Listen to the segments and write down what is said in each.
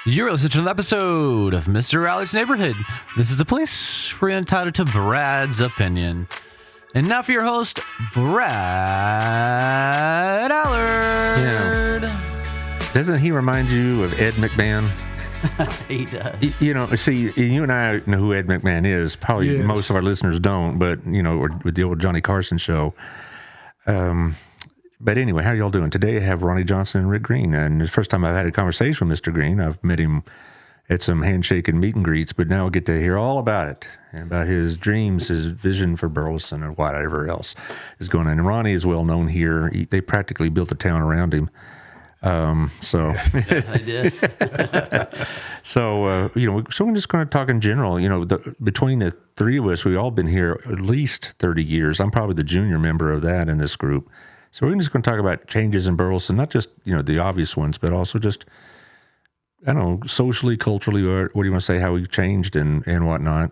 You're listening to an episode of Mr. Allard's Neighborhood. This is the place where you're entitled to Brad's opinion. And now for your host, Brad Allard. Yeah. Doesn't he remind you of Ed McMahon? He does. You know, see, you and I know who Ed McMahon is. Probably most of our listeners don't, but, you know, with the old Johnny Carson show. But anyway, how are y'all doing? Today I have Ronnie Johnson and Rick Green. And the first time I've had a conversation with Mr. Green, I've met him at some handshake and meet and greets, but now I get to hear all about it and about his dreams, his vision for Burleson and whatever else is going on. And Ronnie is well known here. They practically built a town around him. Yeah, I did. So we're just going to talk in general. You know, between the three of us, we've all been here at least 30 years. I'm probably the junior member of that in this group. So we're just going to talk about changes in Burleson, not just, you know, the obvious ones, but also just, I don't know, socially, culturally, or what do you want to say, how we've changed and whatnot,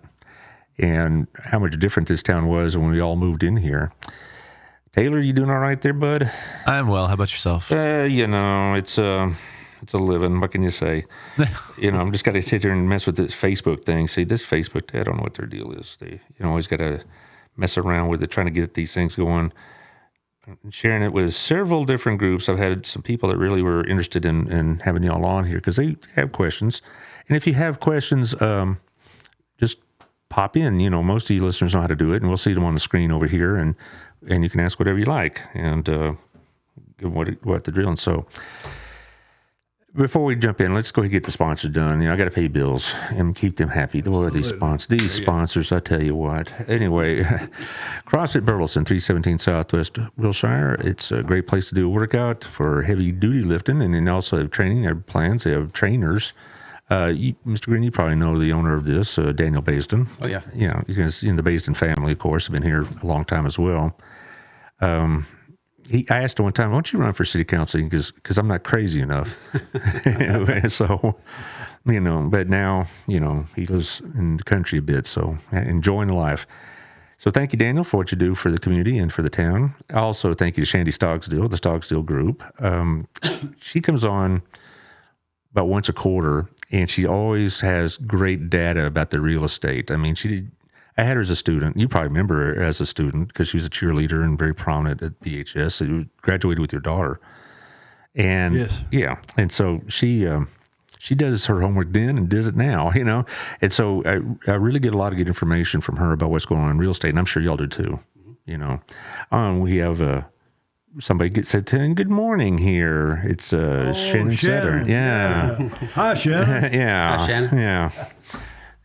and how much different this town was when we all moved in here. Taylor, you doing all right there, bud? I'm well. How about yourself? You know, it's a living. What can you say? You know, I'm just got to sit here and mess with this Facebook thing. See, this Facebook, I don't know what their deal is. They, always got to mess around with it, trying to get these things going. Sharing it with several different groups. I've had some people that really were interested in having y'all on here because they have questions. And if you have questions, just pop in. You know, most of you listeners know how to do it, and we'll see them on the screen over here, and you can ask whatever you like, and give what the drill. And so, before we jump in, let's go ahead and get the sponsors done. You know, I got to pay bills and keep them happy. What are these sponsors? These sponsors, I tell you what. Anyway, CrossFit Burleson, 317 Southwest Wilshire. It's a great place to do a workout for heavy-duty lifting, and then also have training. They have plans. They have trainers. Mr. Green, you probably know the owner of this, Daniel Basden. Oh, yeah. Yeah, you guys in the Basden family, of course, have been here a long time as well. I asked him one time, why don't you run for city council? Because I'm not crazy enough. So, you know, but now, you know, he lives in the country a bit, so enjoying the life. So thank you, Daniel, for what you do for the community and for the town. Also, thank you to Shandy Stogsdill, the Stogsdill Group. She comes on about once a quarter, and she always has great data about the real estate. I mean, I had her as a student. You probably remember her as a student because she was a cheerleader and very prominent at BHS. So you graduated with your daughter. And yes. Yeah. And so she does her homework then and does it now, you know. And so I really get a lot of good information from her about what's going on in real estate. And I'm sure y'all do too, you know. We have somebody said, good morning here. It's Shannon Sutter. Yeah. Hi, Shannon. Yeah. Hi, Shannon. Yeah.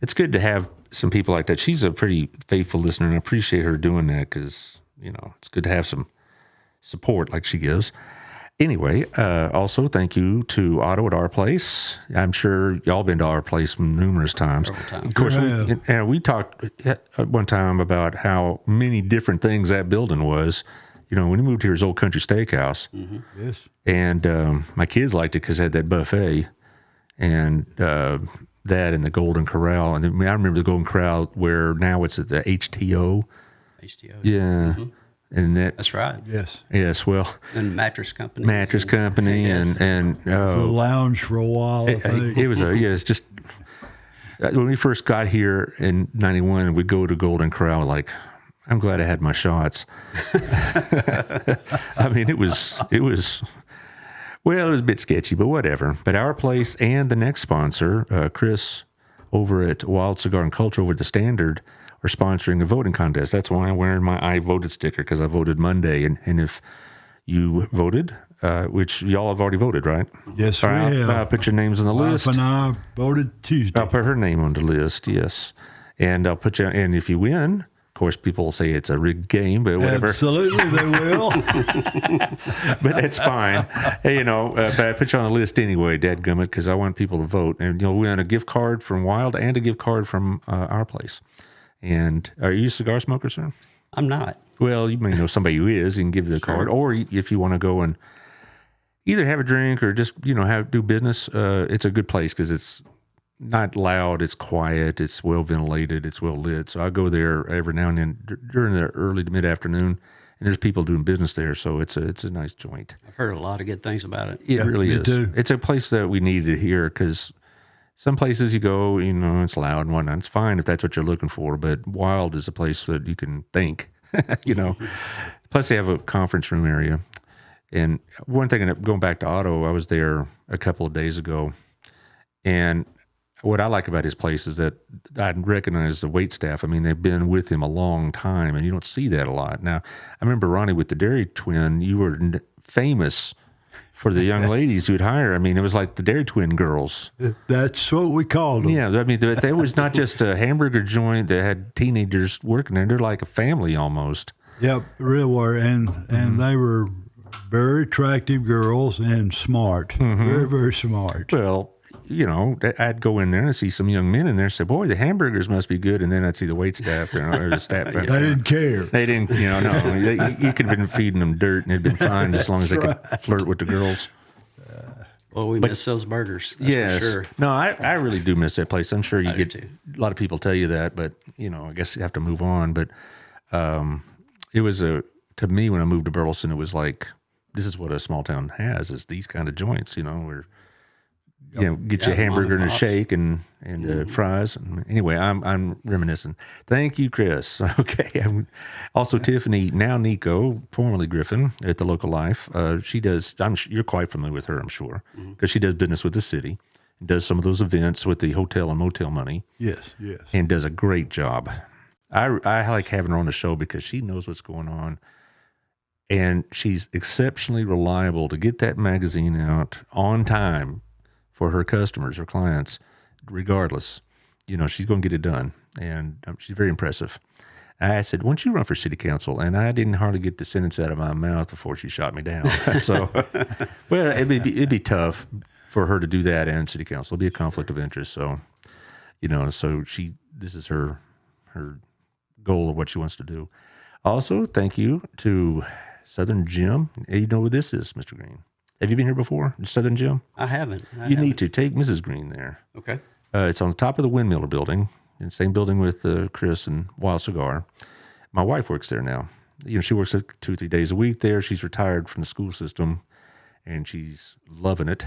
It's good to have some people like that. She's a pretty faithful listener, and I appreciate her doing that because, you know, it's good to have some support like she gives. Anyway, also thank you to Otto at Our Place. I'm sure y'all been to Our Place numerous times. Of course, we talked at one time about how many different things that building was. You know, when we moved here, it was Old Country Steakhouse. Mm-hmm. Yes. And my kids liked it because it had that buffet. And that and the Golden Corral. And I remember the Golden Corral where now it's at the HTO. HTO. Yeah. Mm-hmm. And that's right. Yes. Yes. Well, and mattress company. Yes. and the lounge for a while. It's just when we first got here in '91, we'd go to Golden Corral like, I'm glad I had my shots. I mean, it was a bit sketchy, but whatever. But Our Place and the next sponsor, Chris over at Wild Cigar and Culture over at the Standard, are sponsoring a voting contest. That's why I'm wearing my I voted sticker, because I voted Monday. And if you voted, which y'all have already voted, right? Yes, we have. I'll put your names on the list. Wife and I voted Tuesday. I'll put her name on the list, yes. And I'll put you, and if you win, of course, people will say it's a rigged game, but whatever. Absolutely, they will. But that's fine. Hey, you know, but I put you on the list anyway, dadgummit, because I want people to vote. And you'll win a gift card from Wild and a gift card from Our Place. And are you a cigar smoker, sir? I'm not. Well, you may know somebody who is. You can give you the card. Or if you want to go and either have a drink or just, you know, do business, it's a good place because it's not loud, it's quiet, it's well ventilated, it's well lit. So I go there every now and then during the early to mid afternoon, and there's people doing business there. So it's a nice joint. I've heard a lot of good things about it. It really is. Too. It's a place that we needed here because some places you go, it's loud and whatnot. It's fine if that's what you're looking for, but wild is a place that you can think, Plus they have a conference room area. And one thing, going back to Otto, I was there a couple of days ago, and what I like about his place is that I recognize the wait staff. I mean, they've been with him a long time, and you don't see that a lot. Now, I remember, Ronnie, with the Dairy Twin, you were famous for the young ladies you'd hire. I mean, it was like the Dairy Twin girls. That's what we called them. Yeah, I mean, they was not just a hamburger joint that had teenagers working there. They're like a family almost. Yep, really were. And they were very attractive girls and smart. Very, very smart. Well, I'd go in there and see some young men in there and say, boy, the hamburgers must be good. And then I'd see the wait staff there, or the staff. They didn't care. They didn't, no. You could have been feeding them dirt and it'd been fine as long as they could flirt with the girls. Well, we miss those burgers. That's Yes. for sure. No, I really do miss that place. I'm sure you get too. a lot of people tell you that, but, I guess you have to move on. But it was to me, when I moved to Burleson, it was like, this is what a small town has, is these kind of joints, where get you a hamburger and a shake and fries. Anyway, I'm reminiscing. Thank you, Chris. Okay. Also, Tiffany, now Nico, formerly Griffin at the Local Life. She does. You're quite familiar with her, I'm sure, because she does business with the city and does some of those events with the hotel and motel money. Yes. And does a great job. I like having her on the show because she knows what's going on. And she's exceptionally reliable to get that magazine out on time for her customers, her clients, regardless. She's going to get it done. And she's very impressive. I said, why don't you run for city council? And I didn't hardly get the sentence out of my mouth before she shot me down. So, well, it'd be tough for her to do that and city council. It'd be a conflict of interest. So, so this is her goal of what she wants to do. Also, thank you to Southern Jim. You know what this is, Mr. Green. Have you been here before, Southern Jim? I haven't. You need to take Mrs. Green there. Okay. It's on the top of the Windmiller building, in the same building with Chris and Wild Cigar. My wife works there now. She works 2-3 days a week there. She's retired from the school system, and she's loving it.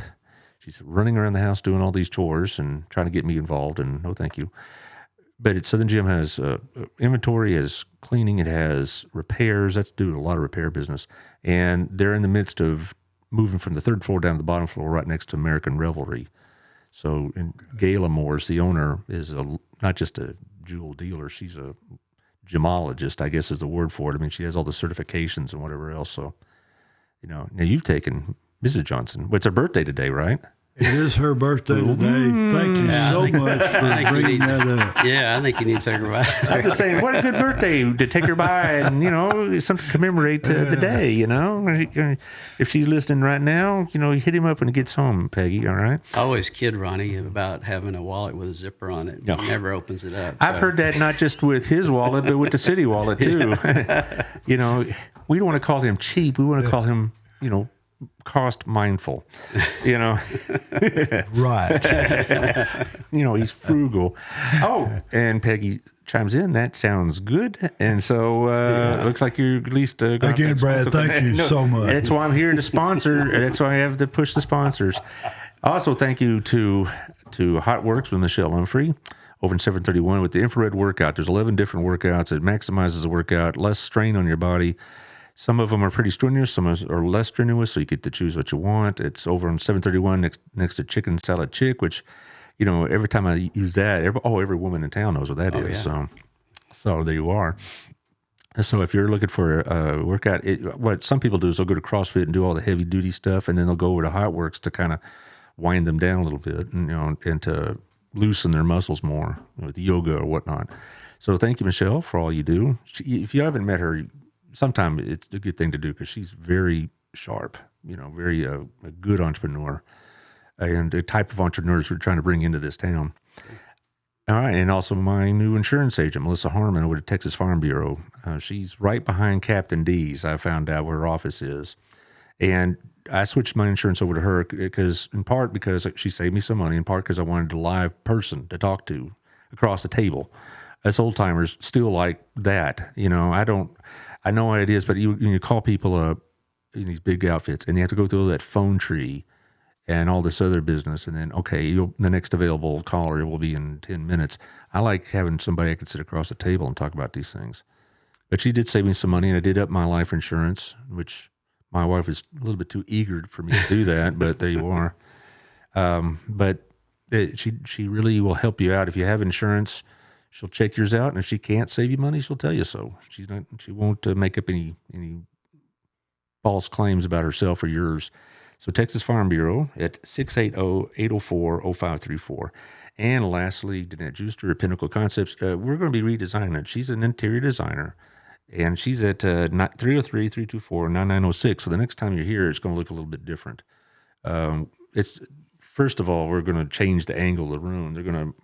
She's running around the house doing all these chores and trying to get me involved, and no thank you. But Southern Gym has inventory, has cleaning, it has repairs. That's doing a lot of repair business. And they're in the midst of moving from the third floor down to the bottom floor right next to American Revelry. So Gayla Moores, the owner, is not just a jewel dealer. She's a gemologist, I guess is the word for it. I mean, she has all the certifications and whatever else. So, now you've taken Mrs. Johnson. Well, it's her birthday today, right? It is her birthday today. Thank you so much for bringing that up. Yeah, I think you need to take her by. I'm just saying, what a good birthday to take her by and, something to commemorate the day, If she's listening right now, hit him up when he gets home, Peggy, all right? I always kid Ronnie about having a wallet with a zipper on it. Yeah. He never opens it up. I've heard that not just with his wallet, but with the city wallet, too. We don't want to call him cheap. We want to call him, cost mindful, Right. He's frugal. Oh, and Peggy chimes in, that sounds good. And so it looks like you're at least Again, Brad, thank you so much. That's why I'm here to sponsor. That's why I have to push the sponsors. Also, thank you to Hot Works with Michelle Humphrey over in 731 with the infrared workout. There's 11 different workouts. It maximizes the workout, less strain on your body. Some of them are pretty strenuous, some are less strenuous, so you get to choose what you want. It's over on 731 next to Chicken Salad Chick, which, every time I use that, every woman in town knows what that is. Yeah. So there you are. So if you're looking for a workout, what some people do is they'll go to CrossFit and do all the heavy duty stuff, and then they'll go over to Hot Works to kind of wind them down a little bit, and to loosen their muscles more with yoga or whatnot. So thank you, Michelle, for all you do. If you haven't met her, sometime it's a good thing to do because she's very sharp, very a good entrepreneur and the type of entrepreneurs we're trying to bring into this town. All right. And also my new insurance agent, Melissa Harmon, over at Texas Farm Bureau. She's right behind Captain D's. I found out where her office is. And I switched my insurance over to her in part because she saved me some money, in part because I wanted a live person to talk to across the table. Us old timers still like that. I know what it is, but you call people up in these big outfits, and you have to go through that phone tree and all this other business. And then, okay, the next available caller will be in 10 minutes. I like having somebody I can sit across the table and talk about these things. But she did save me some money, and I did up my life insurance, which my wife is a little bit too eager for me to do that, but there you are. She really will help you out. If you have insurance, she'll check yours out, and if she can't save you money, she'll tell you so. She won't make up any false claims about herself or yours. So Texas Farm Bureau at 680-804-0534. And lastly, Danette Juster at Pinnacle Concepts. We're going to be redesigning it. She's an interior designer, and she's at 303-324-9906. So the next time you're here, it's going to look a little bit different. First of all, we're going to change the angle of the room. They're going to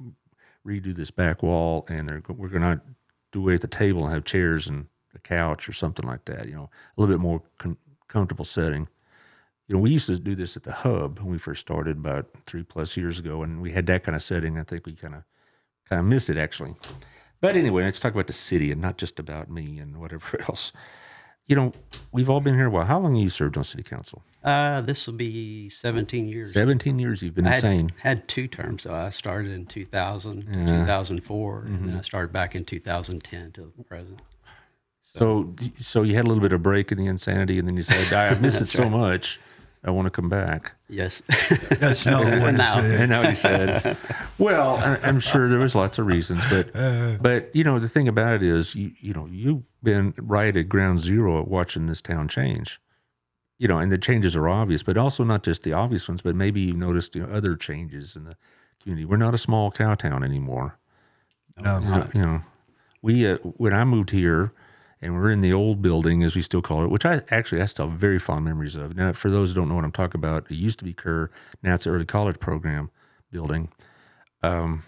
redo this back wall, and we're going to do away at the table and have chairs and a couch or something like that. A little bit more comfortable setting. We used to do this at the Hub when we first started about 3+ years ago, and we had that kind of setting. I think we kind of missed it, actually. But anyway, let's talk about the city and not just about me and whatever else. We've all been here a while. How long have you served on city council? This will be 17 years. 17 years. You've been insane. Had 2 terms. So I started in 2000, 2004, and then I started back in 2010 to the present. So you had a little bit of break in the insanity, and then you said, I miss it so much. I want to come back. Yes. That's not what he said. And now he said, well, I'm sure there was lots of reasons, but the thing about it is, you've been right at ground zero at watching this town change, and the changes are obvious, but also not just the obvious ones, but maybe you've noticed, other changes in the community. We're not a small cow town anymore. No. When I moved here, and we're in the old building, as we still call it, which I still have very fond memories of. Now, for those who don't know what I'm talking about, it used to be Kerr. Now it's the early college program building. It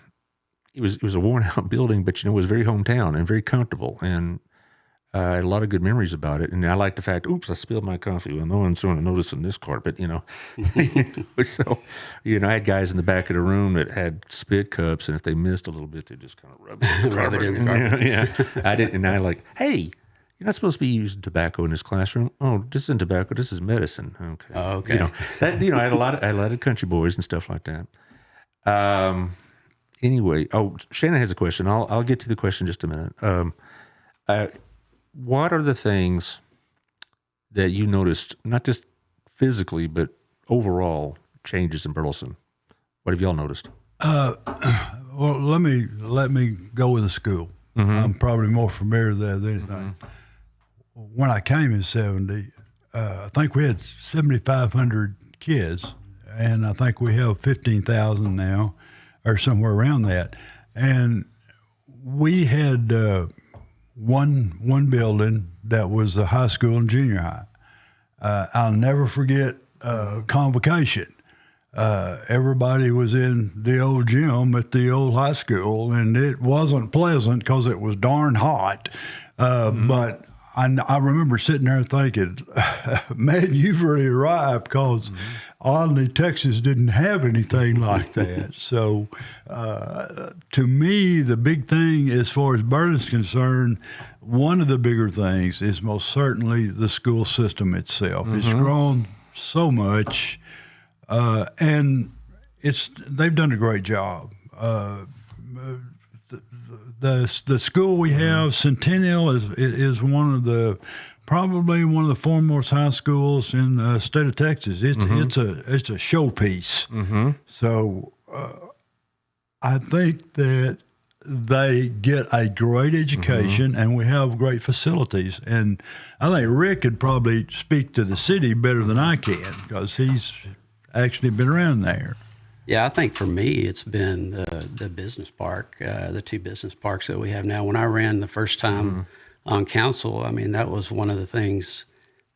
was a worn-out building, but, it was very hometown and very comfortable. And I had a lot of good memories about it. And I like the fact, oops, I spilled my coffee. Well, no one's going to notice on this carpet, So, I had guys in the back of the room that had spit cups, and if they missed a little bit, they just kind of rub it in the carpet. Yeah. I didn't. And I hey, you're not supposed to be using tobacco in this classroom. Oh, this isn't tobacco. This is medicine. Okay. Oh, okay. I had a lot of country boys and stuff like that. Anyway, Shannon has a question. I'll get to the question in just a minute. What are the things that you noticed, not just physically, but overall changes in Burleson? What have y'all noticed? Well, let me go with the school. I'm probably more familiar there than anything. When I came in 70, I think we had 7,500 kids, and I think we have 15,000 now, or somewhere around that. And we had one building that was the high school and junior high. I'll never forget convocation. Everybody was in the old gym at the old high school, and it wasn't pleasant because it was darn hot. But I remember sitting there thinking, man, you've really arrived, because oddly, Texas didn't have anything like that. So to me, the big thing as far as Burleson's concerned, one of the bigger things is most certainly the school system itself. It's grown so much, and they've done a great job. The school we have, Centennial, is probably one of the foremost high schools in the state of Texas. It's a showpiece. So I think that they get a great education, and we have great facilities. And I think Rick could probably speak to the city better than I can, because he's actually been around there. Yeah, I think for me, it's been the business park, the 2 business parks that we have now. When I ran the first time on council, that was one of the things.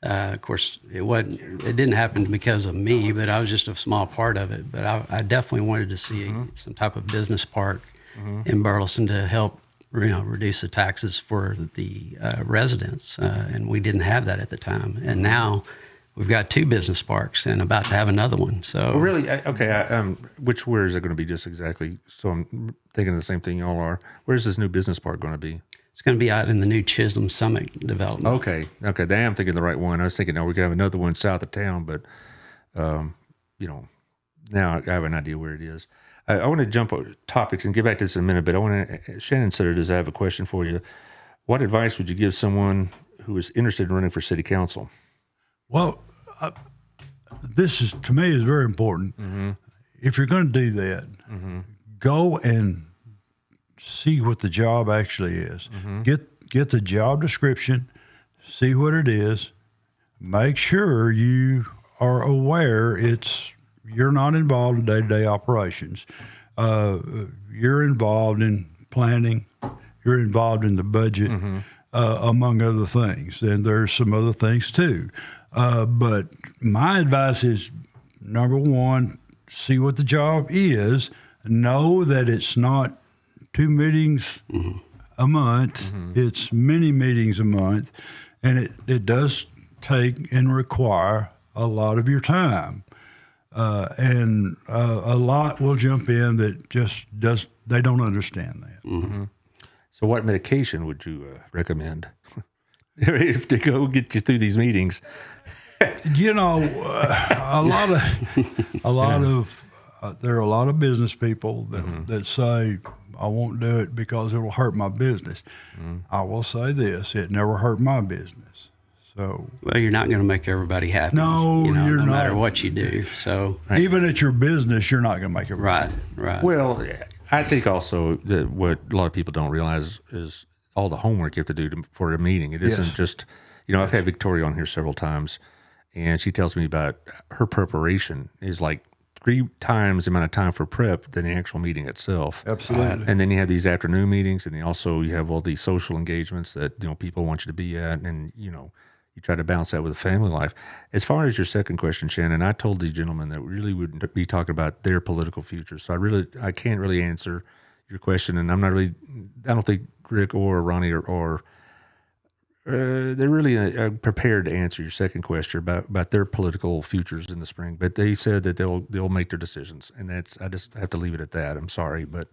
Of course, it didn't happen because of me, but I was just a small part of it. But I definitely wanted to see some type of business park in Burleson to help, reduce the taxes for the residents, and we didn't have that at the time. And now we've got 2 business parks and about to have another one. So really, okay. Where is it going to be just exactly? So I'm thinking the same thing y'all are. Where's this new business park going to be? It's going to be out in the new Chisholm Summit development. Okay. I am thinking the right one. I was thinking, we're going to have another one south of town, but now I have an idea where it is. I want to jump on topics and get back to this in a minute, but I want to, Shannon said it, I have a question for you. What advice would you give someone who is interested in running for city council? Well, this is, to me, is very important. If you're going to do that, go and see what the job actually is. Get the job description, see what it is. Make sure you are aware you're not involved in day-to-day operations. You're involved in planning. You're involved in the budget, among other things. And there's some other things too. But my advice is, number one, see what the job is. Know that it's not 2 meetings a month. It's many meetings a month. And it does take and require a lot of your time. And a lot will jump in that they don't understand that. So what medication would you recommend if to go get you through these meetings? You know, there are a lot of business people that say, I won't do it because it will hurt my business. I will say this, it never hurt my business. So, well, you're not going to make everybody happy. No, you're no not. matter what you do. So even at your business, you're not going to make it right. Well, I think also that what a lot of people don't realize is all the homework you have to do for a meeting. It isn't just, I've had Victoria on here several times, and she tells me about her preparation is like 3 times the amount of time for prep than the actual meeting itself. Absolutely. And then you have these afternoon meetings, and you have all these social engagements that people want you to be at, and you try to balance that with a family life. As far as your second question, Shannon, I told these gentlemen that we really wouldn't be talking about their political future. So I can't really answer your question, and I don't think Rick or Ronnie they're really prepared to answer your second question about their political futures in the spring. But they said that they'll make their decisions, and I just have to leave it at that. I'm sorry, but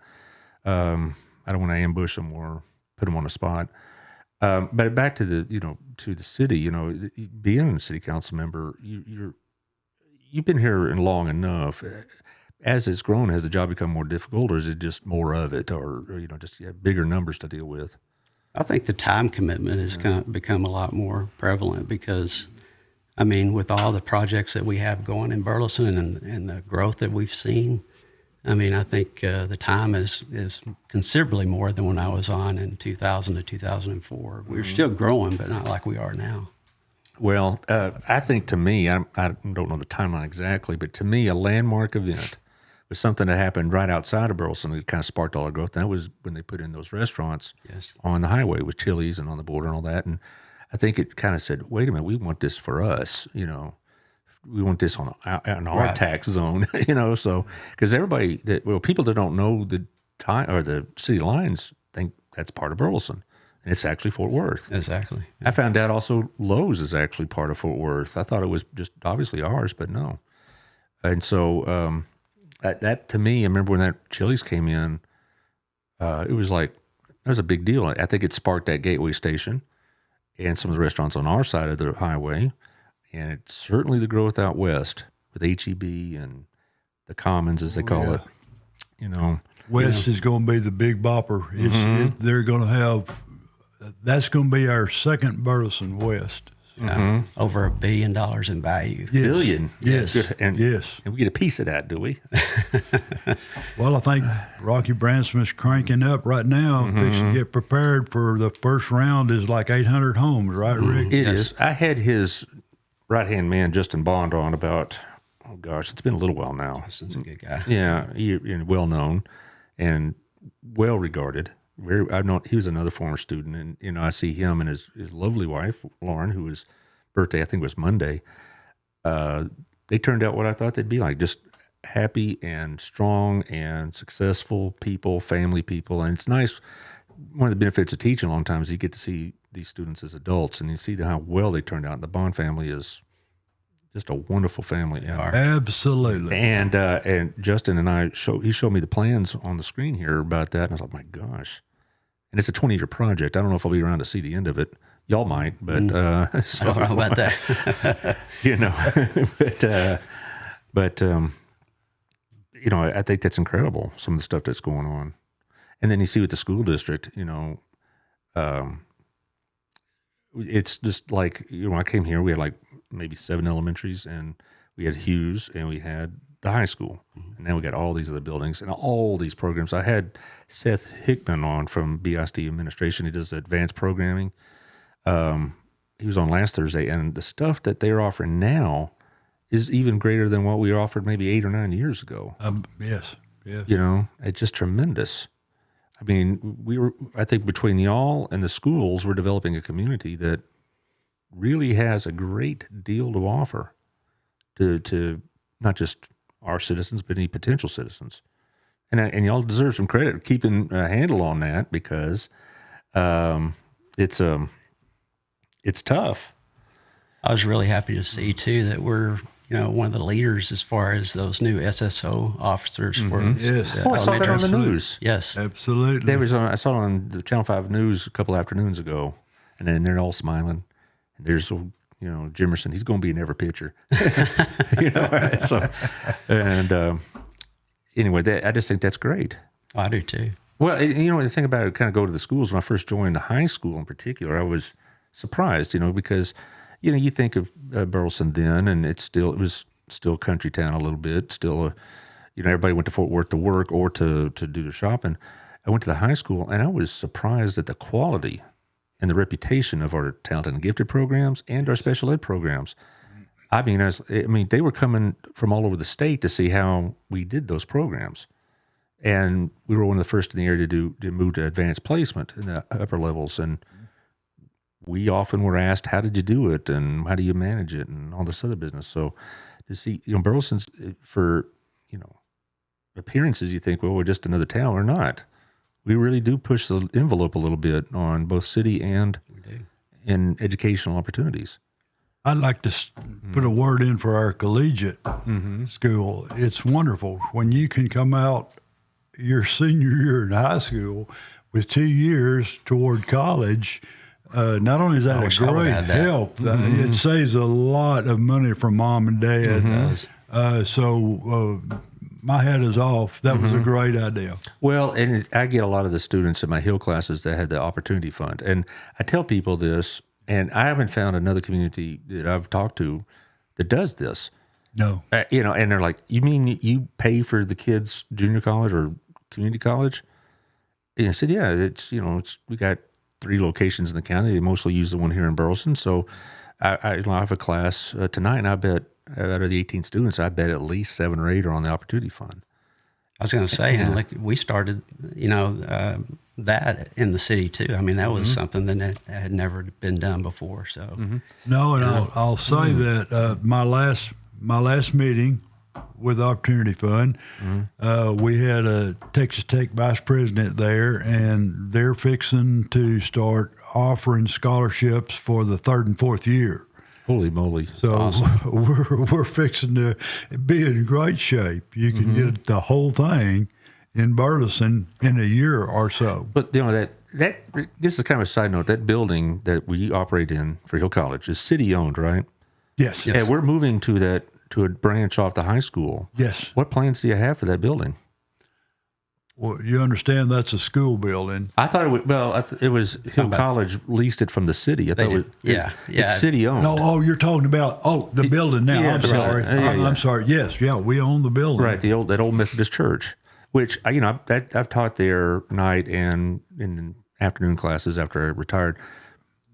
I don't want to ambush them or put them on the spot. But back to the city, being a city council member, you've been here long enough. As it's grown, has the job become more difficult, or is it just more of it, or just bigger numbers to deal with? I think the time commitment has become a lot more prevalent because, with all the projects that we have going in Burleson and the growth that we've seen, I think the time is considerably more than when I was on in 2000 to 2004. We were still growing, but not like we are now. Well, I think to me, I don't know the timeline exactly, but to me, a landmark event was something that happened right outside of Burleson that kind of sparked all the growth. And that was when they put in those restaurants on the highway with Chili's and on the border and all that. And I think it kind of said, wait a minute, we want this for us, we want this on our tax zone, so because people that don't know the time or the city lines think that's part of Burleson, and it's actually Fort Worth. Exactly. I found out also Lowe's is actually part of Fort Worth. I thought it was just obviously ours, but no. And so that to me, I remember when that Chili's came in, it was like that was a big deal. I think it sparked that Gateway Station and some of the restaurants on our side of the highway. And it's certainly the growth out west with HEB and the Commons, as they call it. West is going to be the big bopper. They're going to have, that's going to be our second Burleson West. Over $1 billion in value. Yes. Billion? Yes. Good. And yes. And we get a piece of that, do we? Well, I think Rocky Branson's cranking up right now. Fixing to get prepared for the first round is like 800 homes, right, Rick? It is. I had his right-hand man, Justin Bond, on about, it's been a little while now. Justin's a good guy. Yeah, well-known and well-regarded. He was another former student, and I see him and his lovely wife, Lauren, whose birthday I think was Monday. They turned out what I thought they'd be like, just happy and strong and successful people, family people. And it's nice. One of the benefits of teaching a long time is you get to see these students as adults, and you see how well they turned out. And the Bond family is just a wonderful family. Absolutely. And Justin and he showed me the plans on the screen here about that, and I was like, my gosh. And it's a 20-year project. I don't know if I'll be around to see the end of it. Y'all might, but so, I don't know about that. I think that's incredible, some of the stuff that's going on. And then you see with the school district, it's just like, when I came here, we had like maybe 7 elementaries, and we had Hughes, and we had the high school. And now we got all these other buildings and all these programs. I had Seth Hickman on from BISD administration. He does advanced programming. He was on last Thursday, and the stuff that they're offering now is even greater than what we offered maybe 8 or 9 years ago. Yes. It's just tremendous. I mean, I think between y'all and the schools, we're developing a community that really has a great deal to offer to not just our citizens, but any potential citizens. And y'all deserve some credit keeping a handle on that, because it's tough. I was really happy to see too that we're one of the leaders as far as those new SSO officers for Yes. I saw that on the Absolutely. news. Yes. Absolutely. I saw it on the Channel 5 News a couple afternoons ago, and then they're all smiling. And there's, Jimerson, he's going to be in every picture. Anyway, I just think that's great. I do too. Well, the thing about it, kind of go to the schools. When I first joined the high school in particular, I was surprised, because, you think of Burleson then, and it was still country town a little bit. Still, everybody went to Fort Worth to work or to do their shopping. I went to the high school, and I was surprised at the quality and the reputation of our talented and gifted programs and our special ed programs. I mean, they were coming from all over the state to see how we did those programs. And we were one of the first in the area to move to advanced placement in the upper levels. And we often were asked, how did you do it? And how do you manage it? And all this other business. So to see, Burleson's, for, appearances, you think, well, we're just another town. We're not. We really do push the envelope a little bit on both city and in educational opportunities. I'd like to put a word in for our collegiate school. It's wonderful when you can come out your senior year in high school with 2 years toward college. Not only is that a great help, it saves a lot of money for mom and dad. So my hat is off. That was a great idea. Well, and I get a lot of the students in my Hill classes that had the Opportunity Fund. And I tell people this, and I haven't found another community that I've talked to that does this. No. And they're like, you mean you pay for the kids' junior college or community college? And I said, yeah, we got 3 locations in the county. They mostly use the one here in Burleson. So I have a class tonight, and I bet out of the 18 students, I bet at least 7 or 8 are on the Opportunity Fund. I was going to say, and like we started, that in the city too. I mean, that was something that had never been done before. So No, and I'll say that my last meeting with the Opportunity Fund, we had a Texas Tech vice president there, and they're fixing to start offering scholarships for the 3rd and 4th year. Holy moly! So awesome. we're fixing to be in great shape. You can get the whole thing in Burleson in a year or so. But that this is kind of a side note. That building that we operate in for Hill College is city owned, right? Yes. And we're moving to a branch off the high school. Yes. What plans do you have for that building? Well, you understand that's a school building. I thought it was Hill College leased it from the city. I thought it's city owned. No, you're talking about the building now. Yeah, I'm sorry. I'm sorry. Yes, we own the building. Right, that old Methodist church, which I've taught there night and in afternoon classes after I retired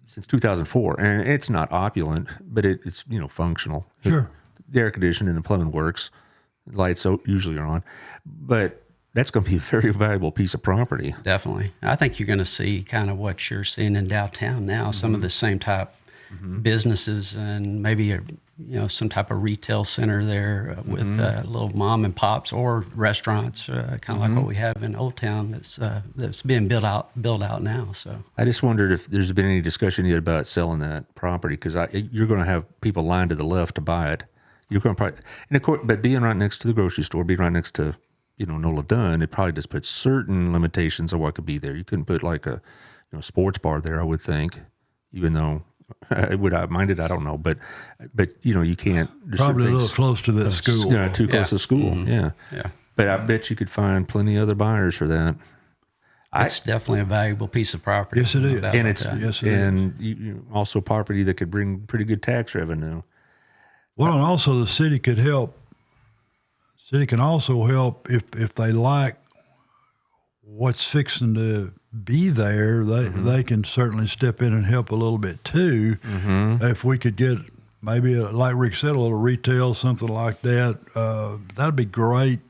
since 2004, and it's not opulent, but it's functional. Sure. The air conditioning and the plumbing works. Lights usually are on, but that's going to be a very valuable piece of property. Definitely. I think you're going to see kind of what you're seeing in downtown now, some of the same type businesses, and maybe some type of retail center there with little mom and pops or restaurants, kind of like what we have in Old Town that's being built out now. So I just wondered if there's been any discussion yet about selling that property, because you're going to have people lined to the left to buy it. You're going to probably, and of course, but being right next to the grocery store, being right next to Nola Dunn, it probably just puts certain limitations of what could be there. You couldn't put like a sports bar there, I would think, even though would I mind it? I don't know, but you can't. Probably a little close to that school. Too close to school. Yeah. But I bet you could find plenty of other buyers for that. It's definitely a valuable piece of property. Yes, it is. doubt And about it's that. Yes, it and you also property that could bring pretty good tax revenue. Well, and also the city could help. City can also help if they like what's fixing to be there. They can certainly step in and help a little bit too. If we could get maybe, like Rick said, a little retail, something like that, that'd be great.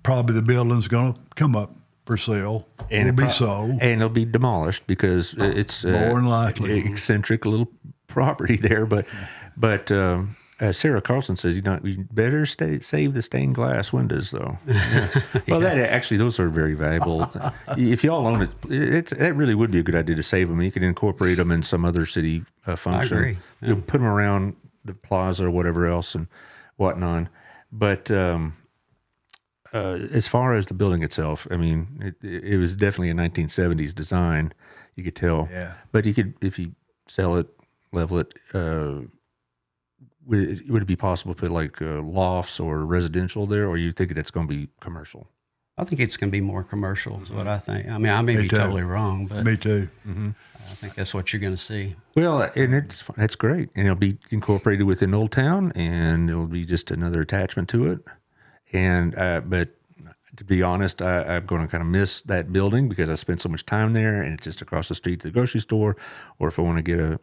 Probably the building's going to come up for sale. And it'll be sold. And it'll be demolished because it's More than likely. eccentric little property there. But Sarah Carlson says you better save the stained glass windows though. Well, those are very valuable. If y'all own it, it really would be a good idea to save them. You can incorporate them in some other city function. I agree. Yeah. You put them around the plaza or whatever else and whatnot. But as far as the building itself, I mean, it was definitely a 1970s design. You could tell. Yeah. But you could, if you sell it, level it, would it be possible to put like lofts or residential there, or you think that's going to be commercial? I think it's going to be more commercial is what I think. I mean, I may Me be too. totally wrong, but Me too. I think that's what you're going to see. Well, and that's great, and it'll be incorporated within Old Town, and it'll be just another attachment to it. And but to be honest, I'm going to kind of miss that building because I spent so much time there, and it's just across the street to the grocery store. Or if I want to get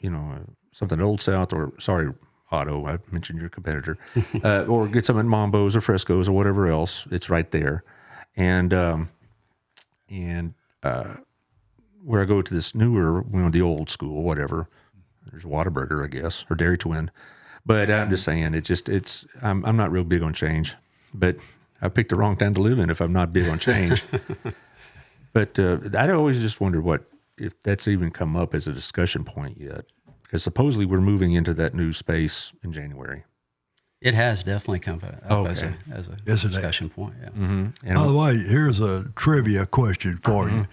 something at Old South, or sorry, Otto, I mentioned your competitor, or get some at Mambo's or Fresco's or whatever else, it's right there. And where I go to this newer, the old school, whatever. There's Whataburger, I guess, or Dairy Twin. But I'm just saying, I'm not real big on change. But I picked the wrong town to live in if I'm not big on change. But I'd always just wondered if that's even come up as a discussion point yet. Because supposedly we're moving into that new space in January. It has definitely come up as a Yes, it has. discussion point. Yeah. And By the way, here's a trivia question for you.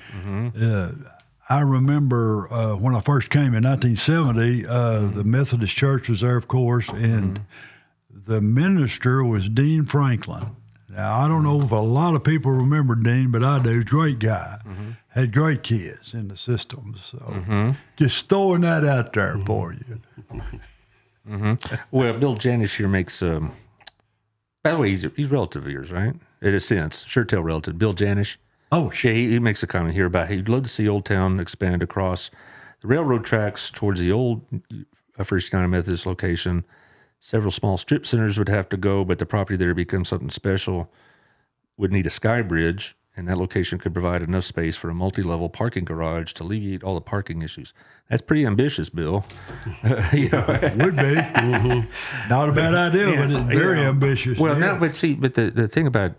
I remember when I first came in 1970, the Methodist Church was there, of course, and the minister was Dean Franklin. Now, I don't know if a lot of people remember Dean, but I do. Great guy. Had great kids in the system. So just throwing that out there for you. Well, Bill Janish here makes. By the way, he's relative of yours, right? In a sense, sure tell relative. Bill Janish. Oh, Yeah, shit. he makes a comment here about he'd love to see Old Town expand across the railroad tracks towards the old First United Methodist location. Several small strip centers would have to go, but the property there becomes something special. Would need a sky bridge, and that location could provide enough space for a multi-level parking garage to alleviate all the parking issues. That's pretty ambitious, Bill. Would be. Not a bad idea, but it's very ambitious. Well, yeah. now, but the thing about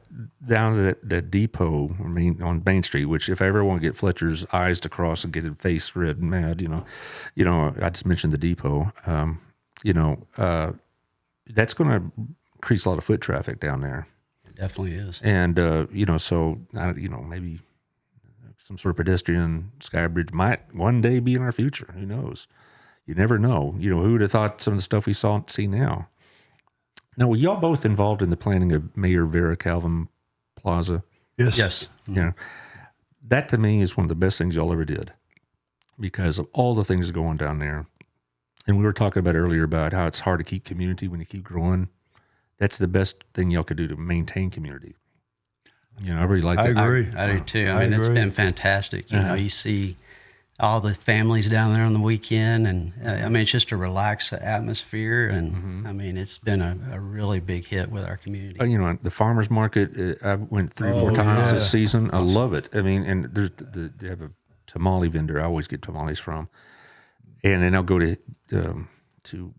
down to that depot, on Main Street, which if I ever want to get Fletcher's eyes to cross and get his face red and mad, I just mentioned the depot. That's going to increase a lot of foot traffic down there. It definitely is. And, so, maybe some sort of pedestrian sky bridge might one day be in our future. Who knows? You never know. Who would have thought some of the stuff we see now? Now, were y'all both involved in the planning of Mayor Vera Calvin Plaza? Yes. Yes. That to me is one of the best things y'all ever did because of all the things going down there. And we were talking about earlier about how it's hard to keep community when you keep growing. That's the best thing y'all could do to maintain community. I really like that. I agree. I do too. I I mean, it's agree. been fantastic. You see all the families down there on the weekend, and it's just a relaxed atmosphere. And I mean, it's been a really big hit with our community. The farmers market, I went 3 or 4 times this season. I love it. I mean, and they have a tamale vendor I always get tamales from. And then I'll go to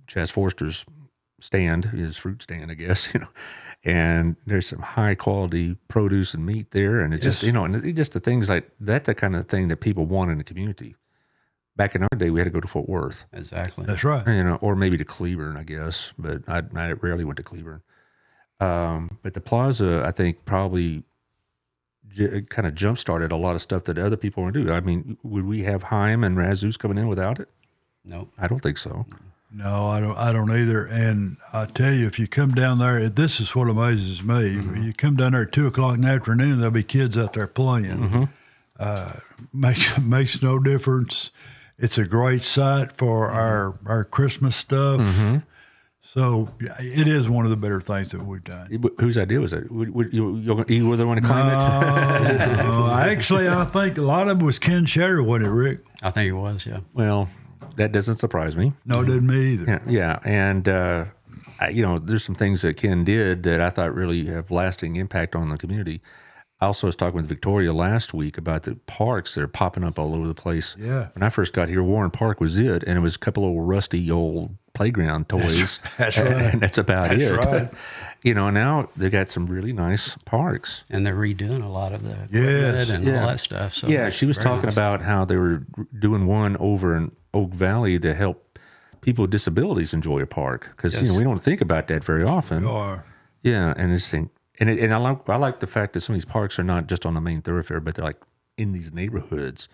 Chaz Forster's stand, his fruit stand, I guess, and there's some high quality produce and meat there. And it's just, and just the things like that's the kind of thing that people want in the community. Back in our day, we had to go to Fort Worth. Exactly. That's right. Or maybe to Cleburne, I guess, but I rarely went to Cleburne. But the plaza, I think, probably kind of jump-started a lot of stuff that other people want to do. I mean, would we have Haim and Razzoos coming in without it? Nope. I don't think so. No, I don't either. And I tell you, if you come down there, this is what amazes me. You come down there at 2:00 in the afternoon, there'll be kids out there playing. Makes no difference. It's a great site for our Christmas stuff. So it is one of the better things that we've done. Whose idea was that? You were the one to claim it? No, actually, I think a lot of it was Ken Shatter, wasn't it, Rick? I think it was, yeah. Well, that doesn't surprise me. No, it didn't me either. Yeah. And, there's some things that Ken did that I thought really have lasting impact on the community. I also was talking with Victoria last week about the parks that are popping up all over the place. Yeah. When I first got here, Warren Park was it, and it was a couple of rusty old playground toys. That's right. And that's about it. Right. Now they got some really nice parks. And they're redoing a lot of the Yes. equipment and all that stuff. So Yeah, she was very talking nice. about how they were doing one over in Oak Valley to help people with disabilities enjoy a park. Because, Yes. we don't think about that very often. You are. Yeah, and this thing, and I like the fact that some of these parks are not just on the main thoroughfare, but they're like in these neighborhoods,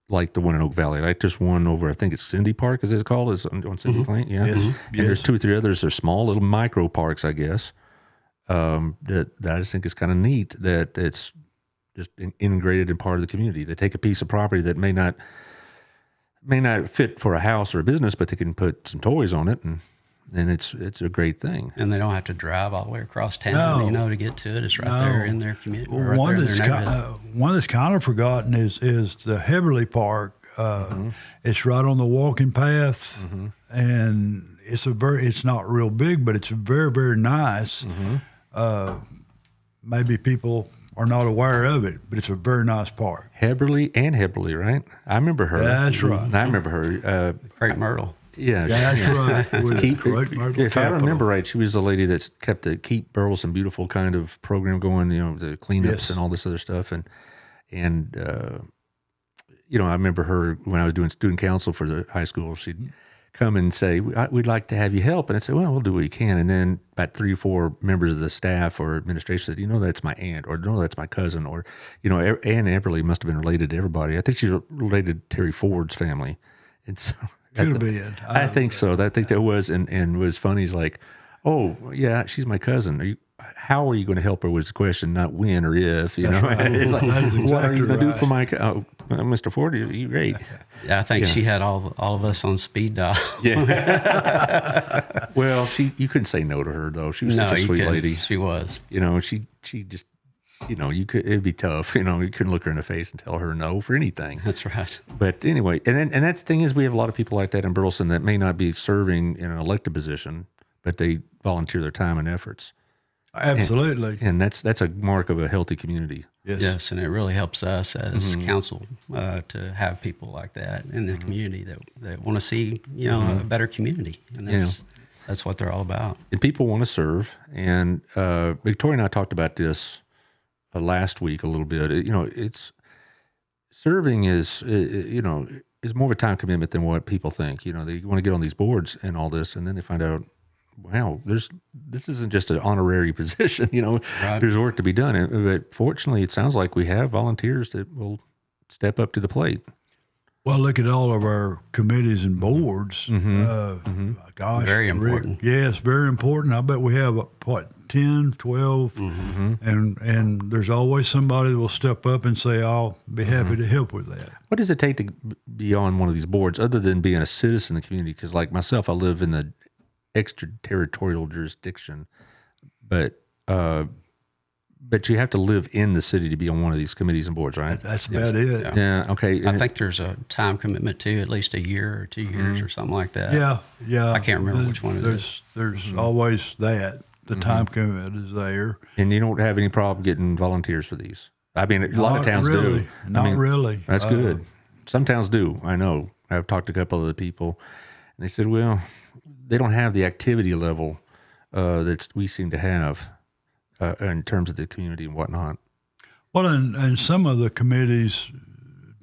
like the one in Oak Valley. Like there's one over, I think it's Cindy Park, is it called? Is on Cindy Plain? Yeah. Yes. And Yes. there's 2 or 3 others. They're small little micro parks, I guess. That I just think is kind of neat that it's just integrated in part of the community. They take a piece of property that may not fit for a house or a business, but they can put some toys on it, and it's a great thing. And they don't have to drive all the way across town, No. to get to it. It's right there in their community. Well, Right one there in that's their neighborhood. one that's kind of forgotten is the Heberly Park. It's right on the walking path, and it's not real big, but it's very, very nice. Maybe people are not aware of it, but it's a very nice park. Heberly, right? I remember her. That's right. I remember her. Great Myrtle. Yeah. That's right. With Great Myrtle If I Capital. remember right, she was the lady that's kept the Keep Burleson Beautiful kind of program going, the cleanups Yes. and all this other stuff. And I remember her when I was doing student council for the high school, she'd come and say, we'd like to have you help. And I'd say, well, we'll do what we can. And then about 3 or 4 members of the staff or administration said, that's my aunt, or no, that's my cousin, or, Ann Epperly must have been related to everybody. I think she's related to Terry Ford's family. And so Could have been. I think so. I think that was, and was funny. He's like, oh yeah, she's my cousin. How are you going to help her was the question, not when or if, It's like, That is what are you exactly going to do right. for my, Mr. Ford, you're great. Yeah, I think she had all of us on speed dial. Yeah. Well, you couldn't say no to her though. She was such a you sweet couldn't. lady. She was. She just, it'd be tough. You couldn't look her in the face and tell her no for anything. That's right. But anyway, and that's the thing is, we have a lot of people like that in Burleson that may not be serving in an elected position, but they volunteer their time and efforts. Absolutely. And that's a mark of a healthy community. Yes, and it really helps us as council to have people like that in the community that want to see a better community, and that's what they're all about. And people want to serve. And Victoria and I talked about this last week a little bit. It's serving is more of a time commitment than what people think. They want to get on these boards and all this, and then they find out, wow, this isn't just an honorary position. Right. There's work to be done. But fortunately, it sounds like we have volunteers that will step up to the plate. Well, look at all of our committees and boards. Gosh, Very important. Yes, very important. I bet we have 10, 12, and there's always somebody that will step up and say, "I'll be happy to help with that." What does it take to be on one of these boards, other than being a citizen of the community? Because, like myself, I live in the extraterritorial jurisdiction, but you have to live in the city to be on one of these committees and boards, right? That's about it. Yeah. Yeah. Okay. I think there's a time commitment too, at least a year or 2 years or something like that. Yeah. I can't remember which one it is. There's always that. The time commitment is there. And you don't have any problem getting volunteers for these. I mean, a lot of towns do. Not really. That's good. Some towns do. I know. I've talked to a couple of the people, and they said, well, they don't have the activity level that we seem to have in terms of the community and whatnot. Well, and some of the committees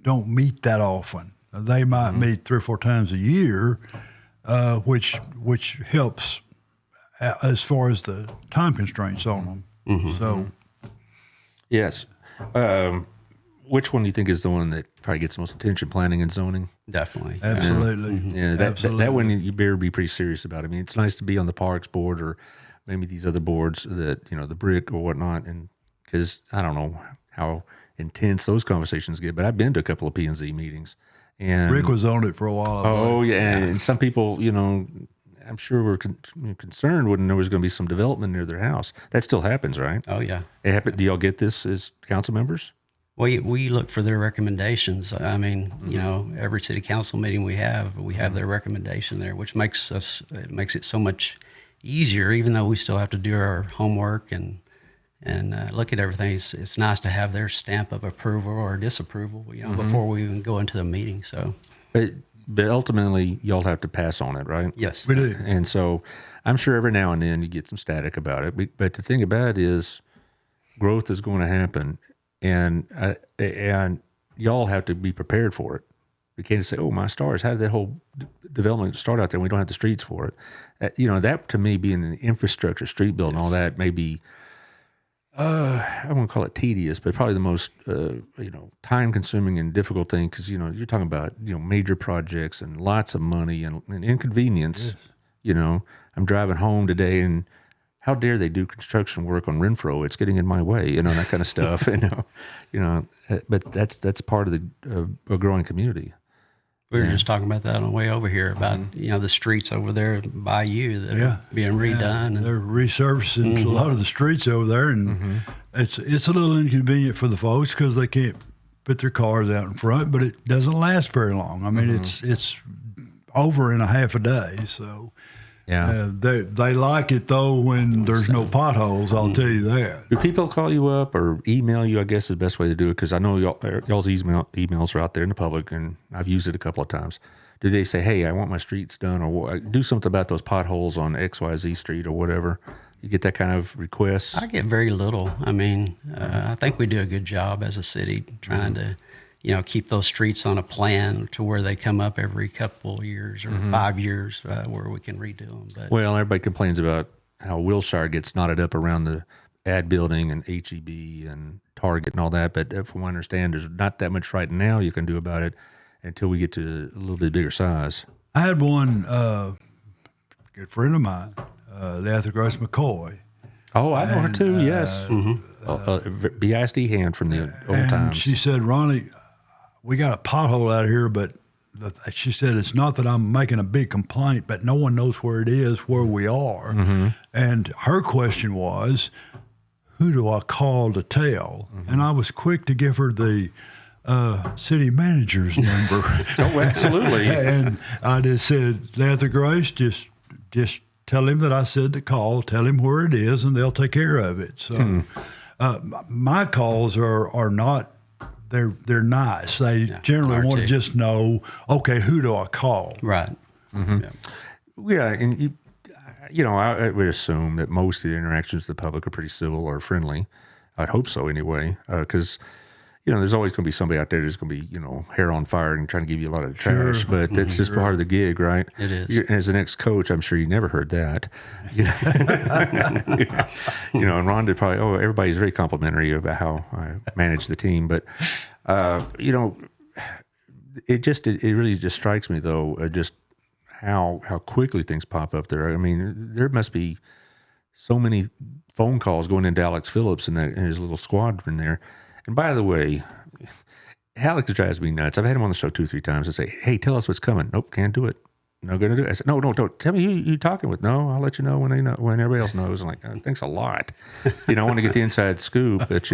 don't meet that often. They might meet 3 or 4 times a year, which helps as far as the time constraints on them. So, Yes. which one do you think is the one that probably gets the most attention? Planning and zoning. Definitely. Absolutely. Yeah, that one you better be pretty serious about. I mean, it's nice to be on the parks board or maybe these other boards that the brick or whatnot, and because I don't know how intense those conversations get, but I've been to a couple of P&Z meetings, and Rick was on it for a while. I believe. oh yeah, and some people, I'm sure were concerned when there was going to be some development near their house. That still happens, right? Oh yeah. It happened. Do y'all get this as council members? We look for their recommendations. I mean, every city council meeting we have their recommendation there, which makes it so much easier, even though we still have to do our homework and look at everything. It's nice to have their stamp of approval or disapproval, before we even go into the meeting. So, but ultimately, y'all have to pass on it, right? yes, We do. And so I'm sure every now and then you get some static about it. But the thing about it is growth is going to happen. And y'all have to be prepared for it. We can't say, "Oh, my stars! How did that whole development start out there? We don't have the streets for it." That to me, being an infrastructure, street building, all that, may be, I won't call it tedious, but probably the most, time-consuming and difficult thing because you're talking about major projects and lots of money and inconvenience. Yes. I'm driving home today and. How dare they do construction work on Renfro? It's getting in my way, that kind of stuff. But that's part of a growing community. we were just talking about that on the way over here about the streets over there by you that are being redone. And they're resurfacing a lot of the streets over there, and it's a little inconvenient for the folks because they can't put their cars out in front. But it doesn't last very long. I mean, it's over in a half a day, so. Yeah, they like it though when there's no potholes. I'll tell you that. Do people call you up or email you? I guess is the best way to do it because I know y'all's emails are out there in the public, and I've used it a couple of times. Do they say, "Hey, I want my streets done," or do something about those potholes on XYZ Street or whatever? You get that kind of request? I get very little. I mean, I think we do a good job as a city trying to. Keep those streets on a plan to where they come up every couple of years or 5 years where we can redo them. But well, everybody complains about how Wilshire gets knotted up around the ad building and HEB and Target and all that. But from what I understand, there's not that much right now you can do about it until we get to a little bit bigger size. I had one good friend of mine, Leather Grace McCoy. Oh, I know her too, yes. BISD hand from the old times. She said, "Ronnie, we got a pothole out here, but she said, it's not that I'm making a big complaint, but no one knows where it is, where we are." And her question was, who do I call to tell? And I was quick to give her the city manager's number. Oh, absolutely. And I just said, Leather Grace, just tell him that I said to call, tell him where it is, and they'll take care of it. So my calls are not, they're nice. They generally want to just know, okay, who do I call? right. Yeah, and I would assume that most of the interactions with the public are pretty civil or friendly. I'd hope so anyway, because there's always going to be somebody out there that's going to be hair on fire and trying to give you a lot of trash. But that's just part of the gig, right? It is. As an ex-coach, I'm sure you never heard that. And Ron did probably. Oh, everybody's very complimentary about how I manage the team, but it really just strikes me though, just how quickly things pop up there. I mean, there must be so many phone calls going into Alex Phillips and his little squadron there. And by the way, Alex drives me nuts. I've had him on the show 2-3 times and say, "Hey, tell us what's coming." "Nope, can't do it. Not going to do it." I said, "No, don't. Tell me who you talking with." "No, I'll let you know when everybody else knows." I'm like, "Oh, thanks a lot." I want to get the inside scoop, but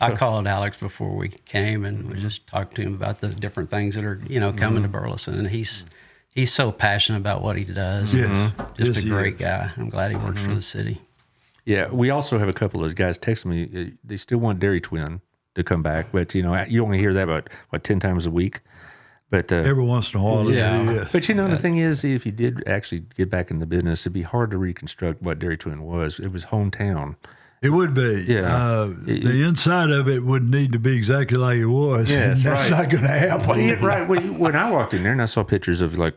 I called Alex before we came and we just talked to him about the different things that are, coming to Burleson. And he's so passionate about what he does. Yes. Just Yes, a he great is. guy. I'm glad he works for the city. Yeah, we also have a couple of guys texting me. They still want Dairy Twin to come back, but you only hear that about 10 times a week. But Every once in a while, yes. but the thing is, if you did actually get back in the business, it'd be hard to reconstruct what Dairy Twin was. It was hometown. It would be. Yeah. The inside of it would need to be exactly like it was. Yes, and that's right. not going to happen. Well, yeah, right. When I walked in there and I saw pictures of like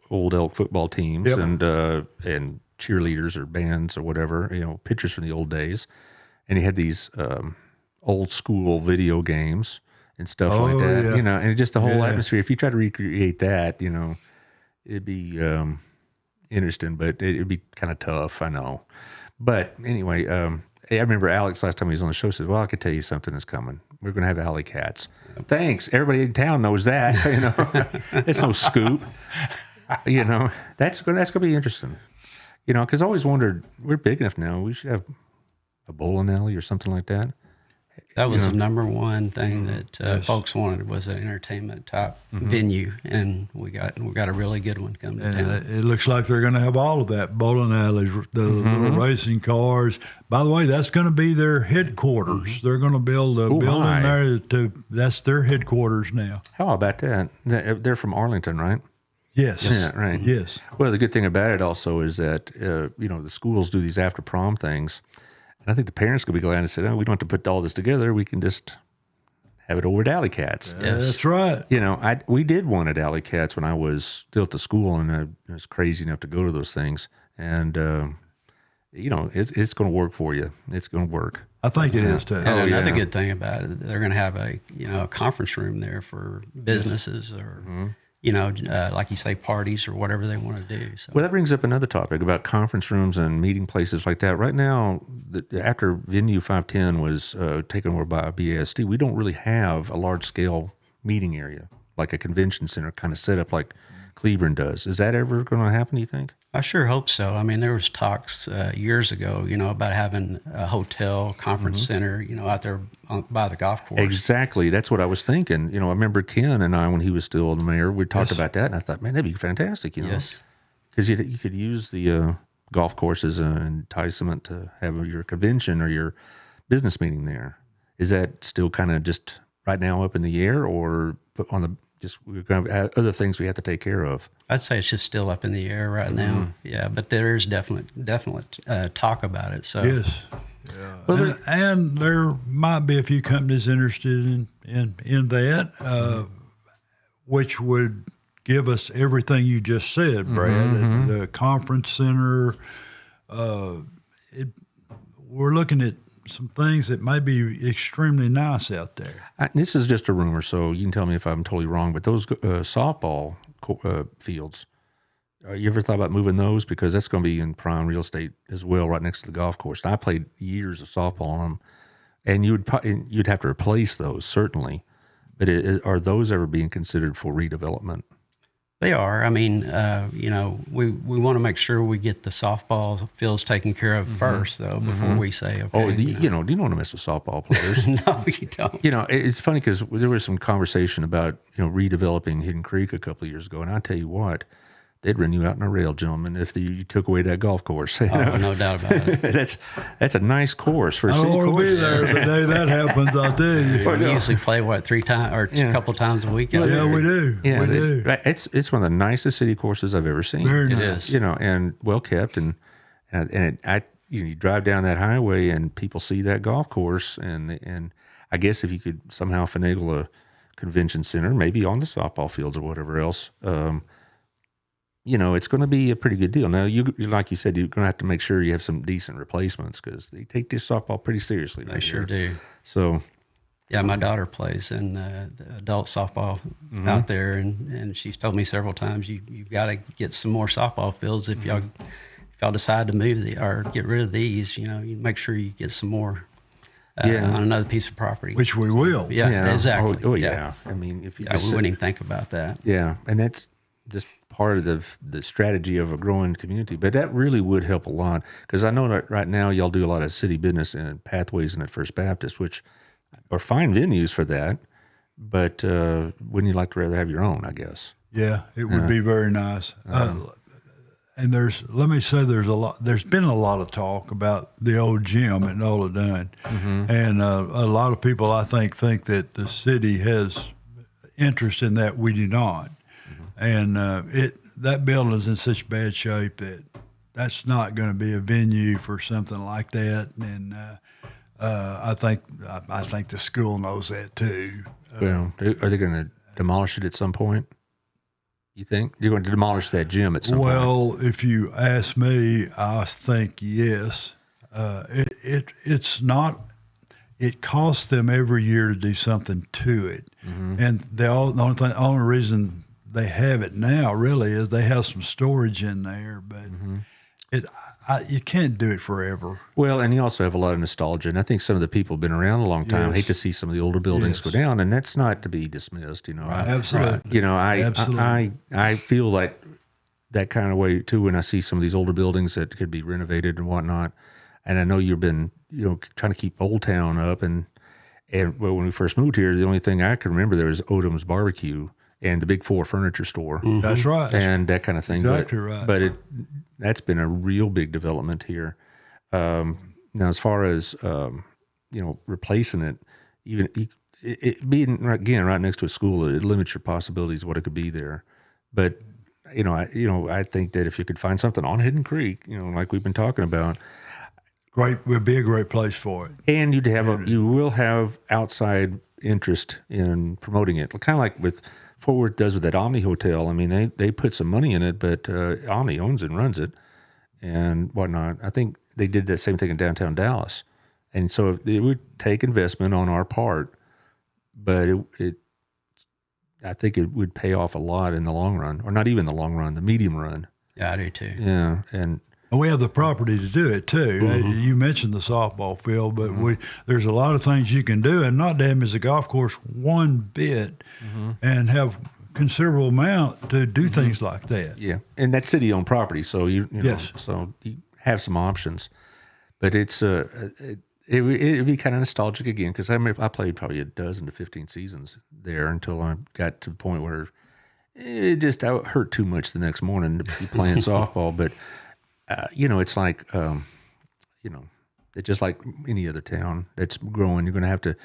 old Elk football teams Yep. and cheerleaders or bands or whatever, pictures from the old days, and he had these old school video games and stuff like Oh, that. yeah. You know, and just the whole Yeah. atmosphere. If you try to recreate that, you know, it'd be interesting, but it'd be kind of tough. I know. But anyway, I remember Alex last time he was on the show said, "Well, I could tell you something is coming. We're going to have alley cats." Thanks. Everybody in town knows that. You know, it's no scoop. You know, that's going to be interesting. You know, because I always wondered, we're big enough now. We should have a bowling alley or something like that. That was the number one thing that folks wanted, was an entertainment type venue, and we got a really good one coming to And town. it looks like they're going to have all of that. Bowling alleys, the little racing cars. By the way, that's going to be their headquarters. They're going to build a building my. there. That's their headquarters now. How about that? They're from Arlington, right? Yes. Yeah, right. Yes. Well, the good thing about it also is that, you know, the schools do these after prom things. And I think the parents could be glad and say, "Oh, we don't have to put all this together. We can just have it over at Alley Cats." Yes. That's right. You know, we did one at Alley Cats when I was still at the school, and I was crazy enough to go to those things. And, you know, it's going to work for you. It's going to work. I think it is too. And Oh, another yeah. good thing about it, they're going to have a conference room there for businesses or like you say, parties or whatever they want to do. So Well, that brings up another topic about conference rooms and meeting places like that. Right now, after Venue 510 was taken over by BASD, we don't really have a large-scale meeting area, like a convention center kind of set up like Cleveland does. Is that ever going to happen, do you think? I sure hope so. I mean, there was talks years ago, about having a hotel conference center, out there by the golf course. Exactly. That's what I was thinking. I remember Ken and I, when he was still the mayor, we talked about that, and I thought, man, that'd be fantastic, Yes. Because you could use the golf course as an enticement to have your convention or your business meeting there. Is that still kind of just right now up in the air, or on the we're going to have other things we have to take care of? I'd say it's just still up in the air right now. Yeah, but there is definite talk about it. So Yes. Well, and there might be a few companies interested in that, which would give us everything you just said, Brad. The conference center. We're looking at some things that may be extremely nice out there. This is just a rumor, so you can tell me if I'm totally wrong, but those softball fields, you ever thought about moving those? Because that's going to be in prime real estate as well, right next to the golf course. And I played years of softball on them, and you'd have to replace those, certainly. But are those ever being considered for redevelopment? they are. I mean, we want to make sure we get the softball fields taken care of first, though, before we say, okay. Oh, you don't want to mess with softball players. No, you don't. It's funny because there was some conversation about, redeveloping Hidden Creek a couple of years ago. And I tell you what, they'd run you out in a rail, gentlemen, if you took away that golf course. Oh, no doubt about it. That's a nice course for a I city don't want to course. be there the day that happens, I'll tell you. We usually play, 3 times or a couple times a week out Yeah, there. we do. Yeah, we do. it's one of the nicest city courses I've ever seen. Very It nice. is. And well kept, and you drive down that highway and people see that golf course, and I guess if you could somehow finagle a convention center, maybe on the softball fields or whatever else, it's going to be a pretty good deal. Now, like you said, you're going to have to make sure you have some decent replacements because they take this softball pretty seriously. They sure do. So, Yeah, my daughter plays in the adult softball out there, and she's told me several times, you've got to get some more softball fields if y'all decide to move or get rid of these. You make sure you get some more on another piece of property. Which we will. Yeah, exactly. Oh, yeah. I mean, if you we wouldn't even think about that. Yeah, and that's just part of the strategy of a growing community. But that really would help a lot because I know that right now y'all do a lot of city business and pathways in at First Baptist, which are fine venues for that. But wouldn't you like to rather have your own, I guess? Yeah, it would be very nice. And there's been a lot of talk about the old gym at Nola Dunn. And a lot of people, I think that the city has interest in that. We do not. And that building is in such bad shape that's not going to be a venue for something like that. And I think the school knows that too. Well, are they going to demolish it at some point? You think you're going to demolish that gym at some point? Well, if you ask me, I think yes. It's not. it costs them every year to do something to it. And the only reason they have it now really is they have some storage in there, but you can't do it forever. Well, and you also have a lot of nostalgia, and I think some of the people have been around a long time. Yes. Hate to see some of the older buildings go down, and that's not to be dismissed. Absolutely. I feel like that kind of way too when I see some of these older buildings that could be renovated and whatnot. And I know you've been trying to keep Old Town up, and when we first moved here, the only thing I can remember there was Odom's Barbecue and the Big Four Furniture Store. That's right. And that kind of thing. Exactly right. But that's been a real big development here. Now, as far as replacing it, even it being again right next to a school, it limits your possibilities of what it could be there. But I think that if you could find something on Hidden Creek, like we've been talking about, would be a great place for it. and you will have outside interest in promoting it, kind of like with Fort Worth does with that Omni Hotel. I mean, they put some money in it, but Omni owns it and runs it and whatnot. I think they did that same thing in downtown Dallas. And so it would take investment on our part, but I think it would pay off a lot in the long run, or not even the long run, the medium run. Yeah, I do too. Yeah, and we have the property to do it too. You mentioned the softball field, but there's a lot of things you can do and not damage the golf course one bit, and have considerable amount to do things like that. yeah, and that's city-owned property, so Yes. so you have some options, but it'd be kind of nostalgic again because I played probably a dozen to 15 seasons there until I got to the point where it just hurt too much the next morning to be playing softball, but. It's like, it's just like any other town that's growing. You're going to have to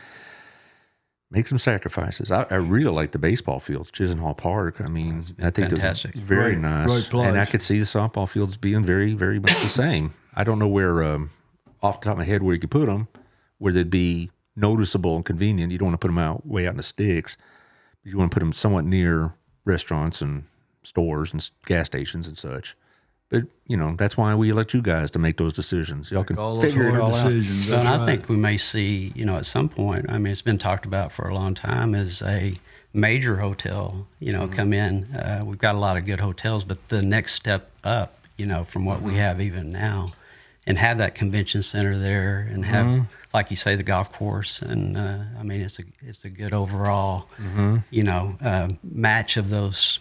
make some sacrifices. I really like the baseball fields, Chisenhall Park. I mean, I think it's very nice. Great place. And I could see the softball fields being very, very much the same. I don't know where, off the top of my head, where you could put them, where they'd be noticeable and convenient. You don't want to put them way out in the sticks. But you want to put them somewhat near restaurants and stores and gas stations and such. But, that's why we elect you guys to make those decisions. Y'all can figure it all out. And I think we may see, at some point, I mean, it's been talked about for a long time as a major hotel, come in. We've got a lot of good hotels, but the next step up, from what we have even now, and have that convention center there and have, like you say, the golf course. And, I mean, it's a good overall, match of those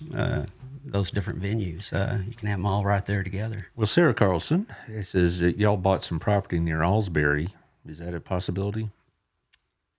different venues. You can have them all right there together. Well, Sarah Carlson, it says that y'all bought some property near Allsbury. Is that a possibility?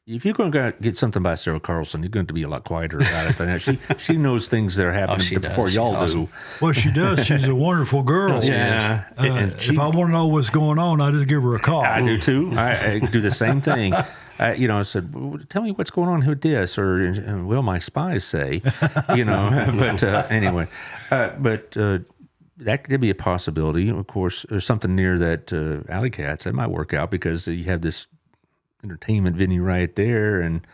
If you're going to get something by Sarah Carlson, you're going to be a lot quieter about it than that. She knows things that are happening before y'all do. Awesome. Well, she does. She's a wonderful girl. Yeah. If I want to know what's going on, I just give her a call. I do too. I do the same thing. I said, well, tell me what's going on with this, or will my spies say, but anyway, that could be a possibility. Of course, there's something near that Alley Cats that might work out because you have this entertainment venue right there, and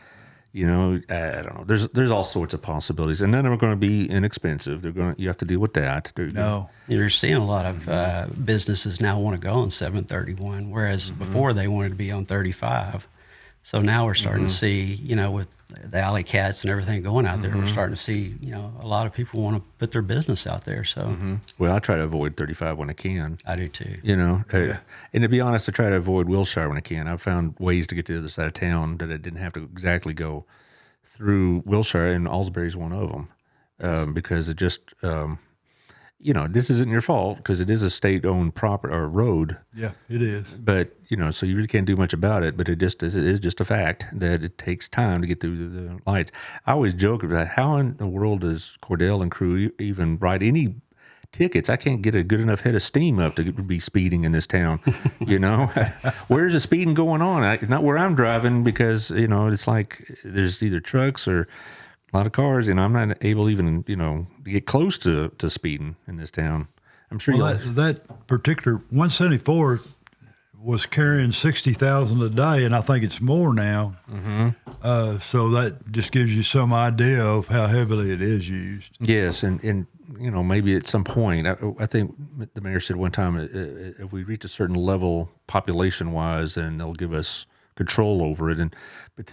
I don't know. There's all sorts of possibilities, and none of them are going to be inexpensive. You have to deal with that. No, you're seeing a lot of businesses now want to go on 731, whereas before they wanted to be on 35. So now we're starting to see, with the Alley Cats and everything going out there, we're starting to see, a lot of people want to put their business out there. So, well, I try to avoid 35 when I can. I do too. And to be honest, I try to avoid Wilshire when I can. I've found ways to get to the other side of town that I didn't have to exactly go through Wilshire, and Allsbury's one of them, because it just, this isn't your fault because it is a state-owned property or road. Yeah, it is. But so you really can't do much about it. But it is just a fact that it takes time to get through the lights. I always joke about how in the world does Cordell and crew even write any tickets? I can't get a good enough head of steam up to be speeding in this town. Where's the speeding going on? Not where I'm driving because it's like there's either trucks or a lot of cars, and I'm not able even, to get close to speeding in this town. I'm sure that particular 174 was carrying 60,000 a day, and I think it's more now. So that just gives you some idea of how heavily it is used. Yes, and maybe at some point, I think the mayor said one time, if we reach a certain level population-wise, then they'll give us control over it. But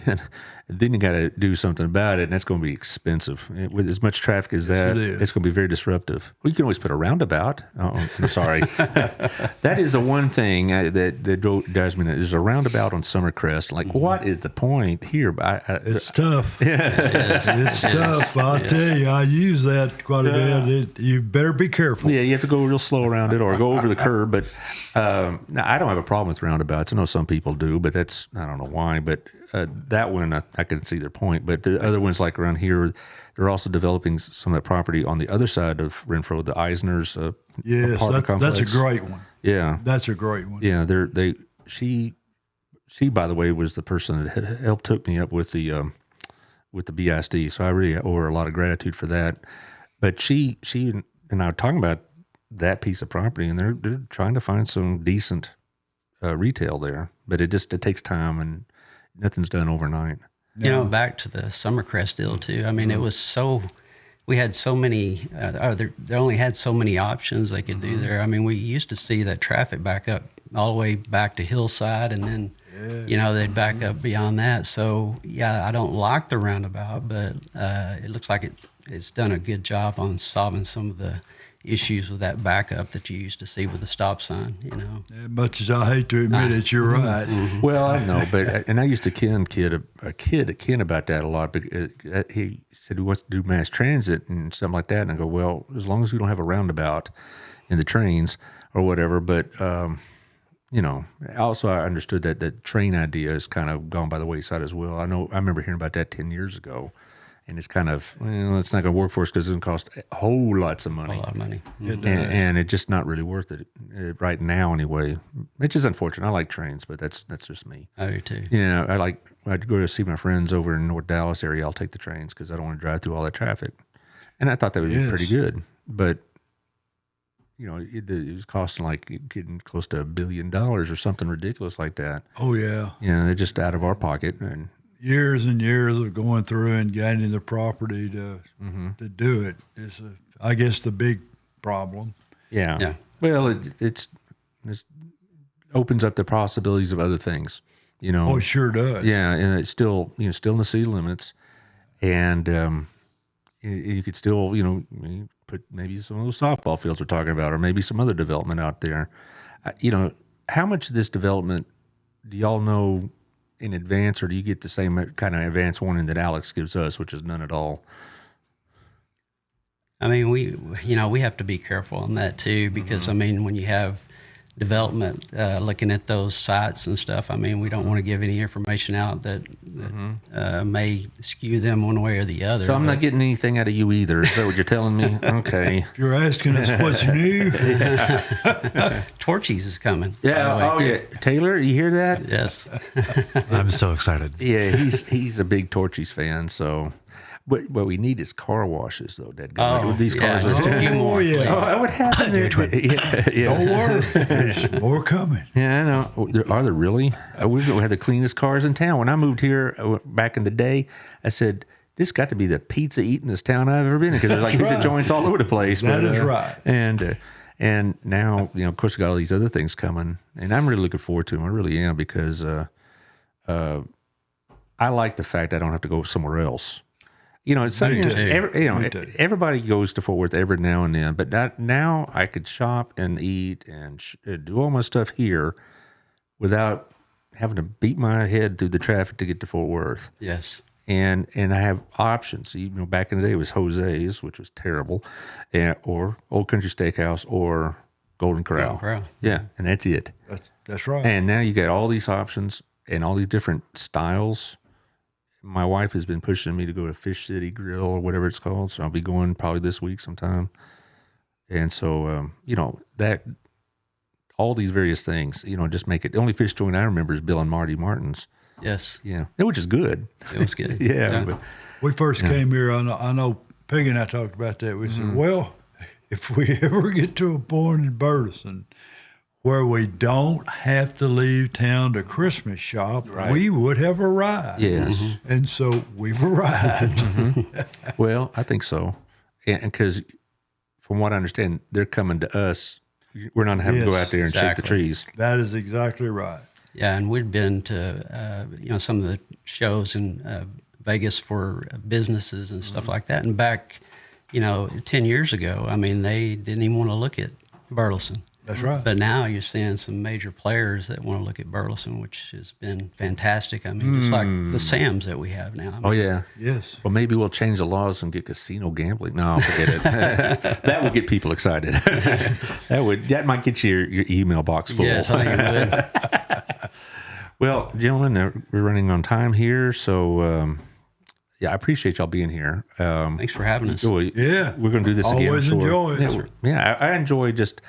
then you got to do something about it, and that's going to be expensive. With as much traffic as that, it's going to be very disruptive. Well, you can always put a roundabout. Oh, I'm sorry. That is the one thing that drives me nuts. There's a roundabout on Summercrest. Like, what is the point here? It's tough. It's tough. I'll tell you, I use that quite a bit. You better be careful. Yeah, you have to go real slow around it or go over the curb. But now, I don't have a problem with roundabouts. I know some people do, but I don't know why. But that one, I can see their point. But the other ones, like around here, they're also developing some of that property on the other side of Renfro, the Eisner's apartment complex. That's a great one. Yeah, that's a great one. Yeah, she, by the way, was the person that helped hook me up with the BISD. So I really owe her a lot of gratitude for that. But she and I were talking about that piece of property, and they're trying to find some decent retail there. But it takes time, and nothing's done overnight. You know, back to the Summercrest deal too. I mean, it was we had so many, they only had so many options they could do there. I mean, we used to see that traffic back up all the way back to Hillside, and then, you know, they'd back up beyond that. So, yeah, I don't like the roundabout, but it looks like it's done a good job on solving some of the issues with that backup that you used to see with the stop sign, you know. As much as I hate to admit it, you're right. Well, I know, but I used to Ken about that a lot. But he said he wants to do mass transit and something like that, and I go, well, as long as we don't have a roundabout in the trains or whatever. But you know, also I understood that the train idea has kind of gone by the wayside as well. I remember hearing about that 10 years ago. And it's kind of, well, it's not going to work for us because it's going to cost a whole lots of money. A lot of money. And it's just not really worth it right now anyway. Which is unfortunate. I like trains, but that's just me. I do too. Yeah, I'd go to see my friends over in North Dallas area. I'll take the trains because I don't want to drive through all that traffic. And I thought that would be pretty good. But, you know, it was costing like getting close to $1 billion or something ridiculous like that. Oh, yeah. Yeah, they're just out of our pocket. And years and years of going through and gaining the property to do it is, I guess, the big problem. Yeah. Well, it opens up the possibilities of other things, you know. Oh, it sure does. Yeah, and it's still, you know, still in the city limits, and you could still, you know, put maybe some of those softball fields we're talking about, or maybe some other development out there. You know, how much of this development do y'all know in advance, or do you get the same kind of advance warning that Alex gives us, which is none at all? I mean, we have to be careful on that too, because I mean, when you have development looking at those sites and stuff, I mean, we don't want to give any information out that may skew them one way or the other. So I'm not getting anything out of you either. Is that what you're telling me? Okay. If you're asking us what's new. Torchies is coming. Yeah. Oh, yeah. Taylor, you hear that? Yes. I'm so excited. Yeah, he's a big Torchies fan. So, what we need is car washes, though. That guy. These cars are just a few more. Yeah. Oh, what happened? Don't worry, there's more coming. Yeah, I know. Are there really? We had the cleanest cars in town. When I moved here back in the day, I said, this got to be the pizza eatingest town I've ever been in, because there's like pizza joints all over the place. That is right. And now, you know, of course, we got all these other things coming, and I'm really looking forward to them. I really am, because I like the fact I don't have to go somewhere else. You know, it's everybody goes to Fort Worth every now and then, but now I could shop and eat and do all my stuff here without having to beat my head through the traffic to get to Fort Worth. Yes. And I have options. You know, back in the day it was Jose's, which was terrible, or Old Country Steakhouse, or Golden Corral. Yeah, and that's it. That's right. And now you got all these options and all these different styles. My wife has been pushing me to go to Fish City Grill or whatever it's called. So I'll be going probably this week sometime. And so, you know, that all these various things, you know, just make it. The only fish joint I remember is Bill and Marty Martin's. Yes. Yeah. Which is good. It was good. Yeah. But, we first came here, I know Peggy and I talked about that. We said, well, if we ever get to a point in Burleson where we don't have to leave town to Christmas shop, we would have arrived. Yes. And so we've arrived. Well, I think so. And because from what I understand, they're coming to us. We're not having to go out there and shake the trees. That is exactly right. Yeah, and we'd been to some of the shows in Vegas for businesses and stuff like that. And back, 10 years ago, I mean, they didn't even want to look at Burleson. That's right. But now you're seeing some major players that want to look at Burleson, which has been fantastic. I mean, just like the Sams that we have now. I mean, Oh yeah. Yes. Well, maybe we'll change the laws and get casino gambling. No, forget it. That would get people excited. That might get your email box full. Yes, I think it would. Well, gentlemen, we're running on time here, so I appreciate y'all being here. Thanks for having us. Yeah. We're going to do this again. Always I'm sure. enjoy it. Yeah, I enjoy just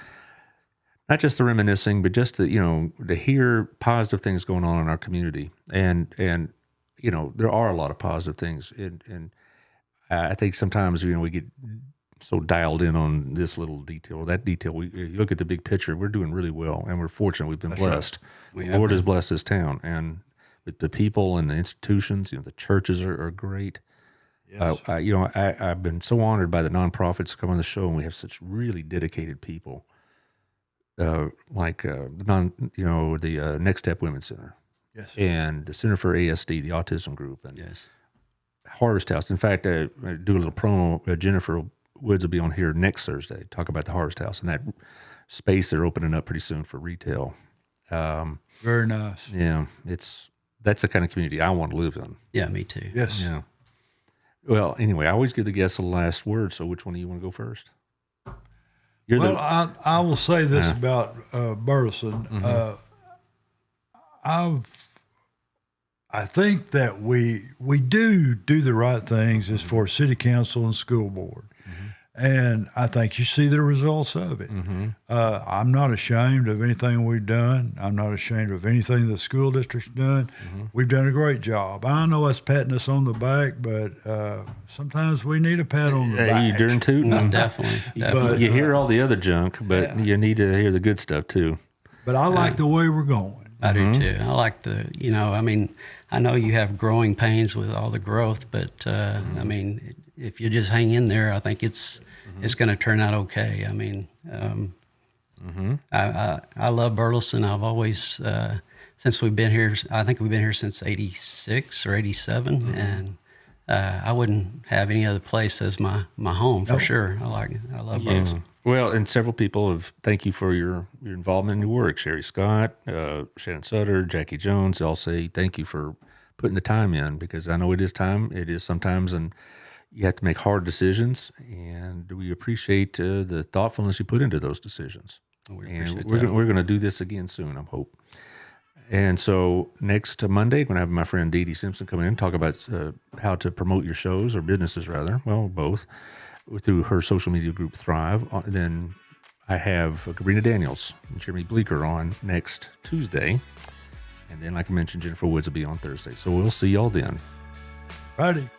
not just the reminiscing, but just to hear positive things going on in our community, and there are a lot of positive things, and I think sometimes we get so dialed in on this little detail or that detail. You look at the big picture. We're doing really well, and we're fortunate. We've been blessed. Right. The Lord has blessed this town, and with the people and the institutions, the churches are great. Yes. I've been so honored by the nonprofits to come on the show, and we have such really dedicated people, like the Next Step Women's Center, Yes. and the Center for ASD, the Autism Group, and Yes. Harvest House. In fact, I do a little promo. Jennifer Woods will be on here next Thursday, talk about the Harvest House and that space they're opening up pretty soon for retail. Very nice. Yeah, that's the kind of community I want to live in. Yeah, me too. Yes. Yeah. Well, anyway, I always give the guests the last word. So, which one do you want to go first? I will say this about Burleson. I think that we do the right things as far as city council and school board. And I think you see the results of it. I'm not ashamed of anything we've done. I'm not ashamed of anything the school district's done. We've done a great job. I know that's patting us on the back, but sometimes we need a pat on the back. You darn tootin'. Definitely. But, You hear all the other junk, but you need to hear the good stuff too. But I like the way we're going. I do too. I like I know you have growing pains with all the growth, but I mean, if you just hang in there, I think it's going to turn out okay. I mean, I love Burleson. I've always, since we've been here, I think we've been here since '86 or '87, and I wouldn't have any other place as my home for sure. I love Burleson. Well, and several people have thank you for your involvement in your work. Sherry Scott, Shannon Sutter, Jackie Jones, they all say thank you for putting the time in, because I know it is time. It is sometimes, and you have to make hard decisions, and we appreciate the thoughtfulness you put into those decisions. And we're going to do this again soon, I hope. And so next Monday, I'm going to have my friend Dee Dee Simpson come in and talk about how to promote your shows, or businesses rather, well, both, through her social media group Thrive. Then I have Kabrina Daniels and Jeremy Bleeker on next Tuesday. And then, like I mentioned, Jennifer Woods will be on Thursday. So we'll see y'all then. Righty.